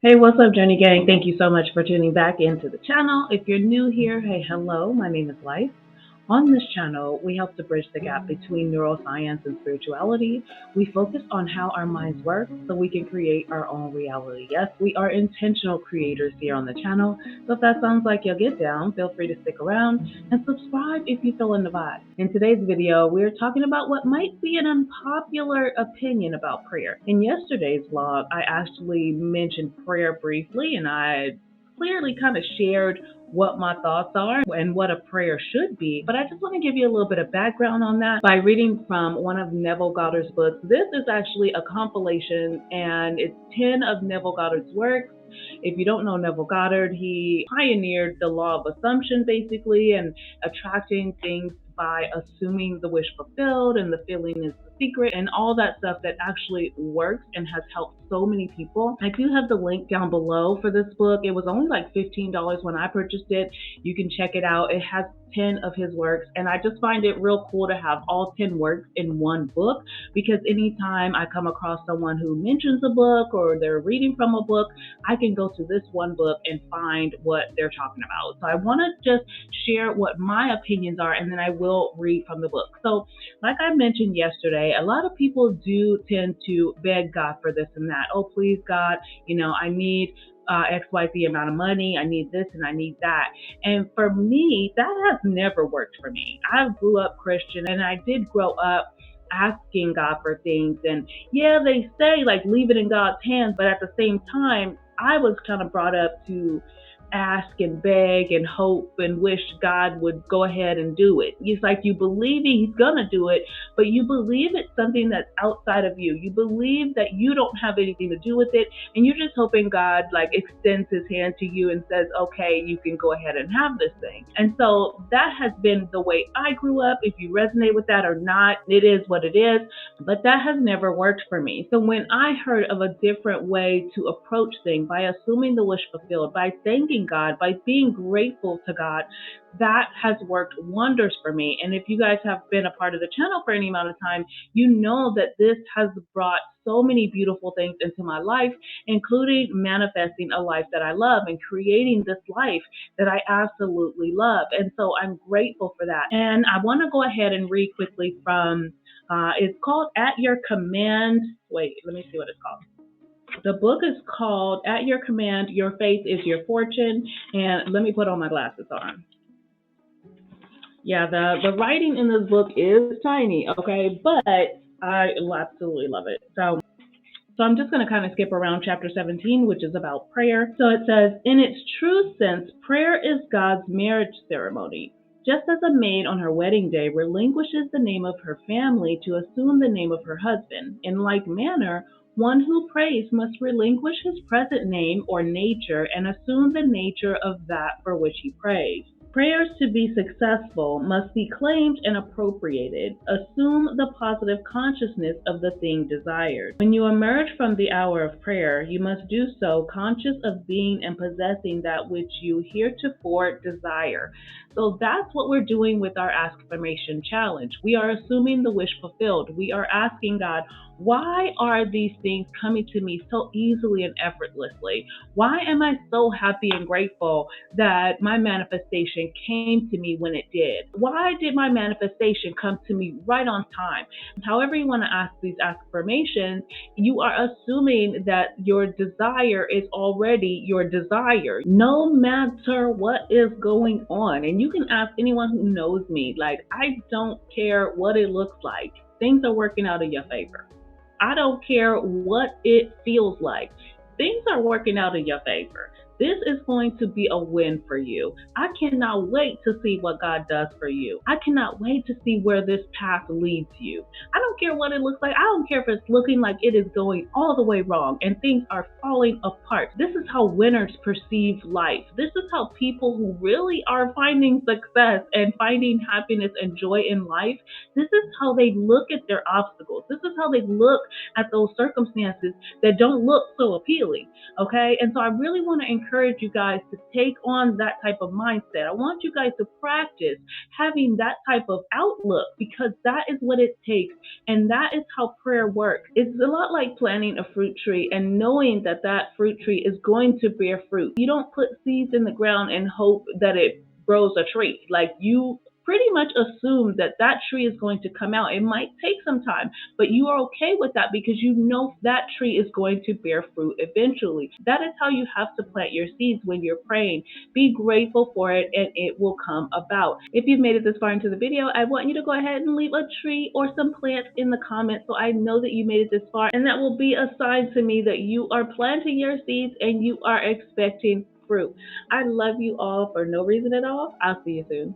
Hey, what's up, Journey Gang? Thank you so much for tuning back into the channel. If you're new here, hey, hello, my name is Life. On this channel, we help to bridge the gap between neuroscience and spirituality. We focus on how our minds work so we can create our own reality. Yes, we are intentional creators here on the channel. So if that sounds like you'll get down, feel free to stick around and subscribe if you feel in the vibe. In today's video, we're talking about what might be an unpopular opinion about prayer. In yesterday's vlog, I actually mentioned prayer briefly and I clearly kind of shared what my thoughts are and what a prayer should be. But I just want to give you a little bit of background on that by reading from one of Neville Goddard's books. This is actually a compilation and it's 10 of Neville Goddard's works. If you don't know Neville Goddard, he pioneered the law of assumption basically and attracting things by assuming the wish fulfilled and the feeling is the secret and all that stuff that actually works and has helped so many people. I do have the link down below for this book. It was only like $15 when I purchased it. You can check it out. It has 10 of his works and I just find it real cool to have all 10 works in one book because anytime I come across someone who mentions a book or they're reading from a book, I can go to this one book and find what they're talking about. So I want to just share what my opinions are and then I will read from the book. So like I mentioned yesterday, a lot of people do tend to beg God for this and that. Oh, please God, I need XYZ amount of money, I need this and I need that. And for me, that has never worked for me. I grew up Christian and I did grow up asking God for things. And yeah, they say like leave it in God's hands, but at the same time, I was kind of brought up to ask and beg and hope and wish God would go ahead and do it. It's like you believe he's gonna do it, but you believe it's something that's outside of you. You believe that you don't have anything to do with it, and you're just hoping God like extends his hand to you and says, okay, you can go ahead and have this thing. And so that has been the way I grew up. If you resonate with that or not, it is what it is, but that has never worked for me. So when I heard of a different way to approach things by assuming the wish fulfilled, by thanking God, by being grateful to God, that has worked wonders for me. And if you guys have been a part of the channel for any amount of time, you know that this has brought so many beautiful things into my life, including manifesting a life that I love and creating this life that I absolutely love. And so I'm grateful for that. And I want to go ahead and read quickly from, it's called At Your Command. Wait, let me see what it's called. The book is called At Your Command, Your Faith is Your Fortune. And let me put all my glasses on. Yeah, the writing in this book is tiny, okay, but I absolutely love it. So I'm just going to kind of skip around chapter 17, which is about prayer. So it says, in its true sense, prayer is God's marriage ceremony. Just as a maid on her wedding day relinquishes the name of her family to assume the name of her husband, in like manner, one who prays must relinquish his present name or nature and assume the nature of that for which he prays. Prayers to be successful must be claimed and appropriated. Assume the positive consciousness of the thing desired. When you emerge from the hour of prayer, you must do so conscious of being and possessing that which you heretofore desire. So that's what we're doing with our affirmation challenge. We are assuming the wish fulfilled. We are asking God, why are these things coming to me so easily and effortlessly? Why am I so happy and grateful that my manifestation came to me when it did? Why did my manifestation come to me right on time? However you want to ask these affirmations, you are assuming that your desire is already your desire, no matter what is going on. And you can ask anyone who knows me, like, I don't care what it looks like. Things are working out in your favor. I don't care what it feels like. Things are working out in your favor. This is going to be a win for you. I cannot wait to see what God does for you. I cannot wait to see where this path leads you. I don't care what it looks like. I don't care if it's looking like it is going all the way wrong and things are falling apart. This is how winners perceive life. This is how people who really are finding success and finding happiness and joy in life, this is how they look at their obstacles. This is how they look at those circumstances that don't look so appealing. Okay? And so I really want to encourage encourage you guys to take on that type of mindset. I want you guys to practice having that type of outlook, because that is what it takes. And that is how prayer works. It's a lot like planting a fruit tree and knowing that that fruit tree is going to bear fruit. You don't put seeds in the ground and hope that it grows a tree. Like, you pretty much assume that that tree is going to come out. It might take some time, but you are okay with that because you know that tree is going to bear fruit eventually. That is how you have to plant your seeds when you're praying. Be grateful for it and it will come about. If you've made it this far into the video, I want you to go ahead and leave a tree or some plants in the comments so I know that you made it this far, and that will be a sign to me that you are planting your seeds and you are expecting fruit. I love you all for no reason at all. I'll see you soon.